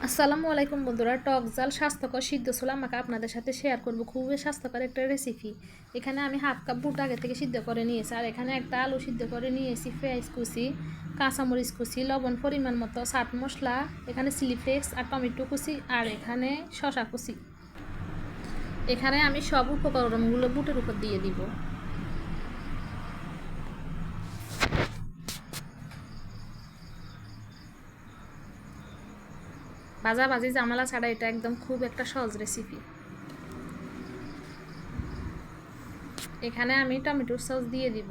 আসসালামু আলাইকুম বন্ধুরা, টক জাল স্বাস্থ্যকর সিদ্ধ ছোলা মাখা আপনাদের সাথে শেয়ার করব। খুবই স্বাস্থ্যকর একটা রেসিপি। এখানে আমি হাফ কাপ বুট আগে থেকে সিদ্ধ করে নিয়েছি, আর এখানে একটা আলু সিদ্ধ করে নিয়েছি, পেঁয়াজ কুচি, কাঁচামরিচ কুচি, লবণ পরিমাণ মতো, চাট মশলা, এখানে চিলি ফ্লেক্স আর টমেটো কুচি, আর এখানে শসা কুচি। এখানে আমি সব উপকরণগুলো বুটের উপর দিয়ে দিব। ভাজাভাজি জামালা ছাড়া এটা একদম খুব একটা সহজ রেসিপি। এখানে আমি টমেটোর সস দিয়ে দিব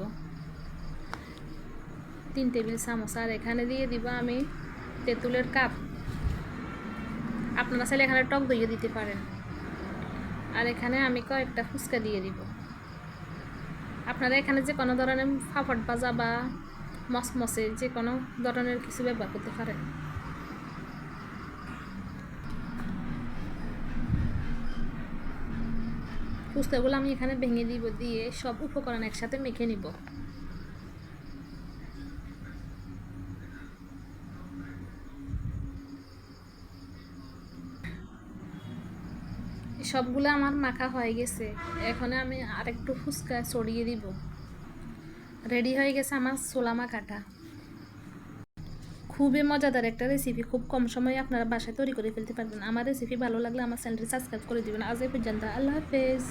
3 টেবিল চামচ, আর এখানে দিয়ে দিব আমি তেঁতুলের কাপ। আপনারা চাইলে এখানে টক দইও দিতে পারেন। আর এখানে আমি কয়েকটা ফুচকা দিয়ে দিব। আপনারা এখানে যে কোনো ধরনের ফাফড় ভাজা বা মসমসে যে কোনো ধরনের কিছু ব্যবহার করতে পারেন। ফুচকাগুলো আমি এখানে ভেঙে দিব, দিয়ে সব উপকরণ একসাথে মেখে নিব। সবগুলো আমার মাখা হয়ে গেছে। এখন আমি আরেকটু ফুচকা ছড়িয়ে দিব। রেডি হয়ে গেছে আমার ছোলা মাখাটা। খুবই মজাদার একটা রেসিপি, খুব কম সময়ে আপনারা বাসায় তৈরি করে ফেলতে পারবেন। আমার রেসিপি ভালো লাগলে আমার চ্যানেলটি সাবস্ক্রাইব করে দিবেন। আজ এই পর্যন্ত, আল্লাহ হাফেজ।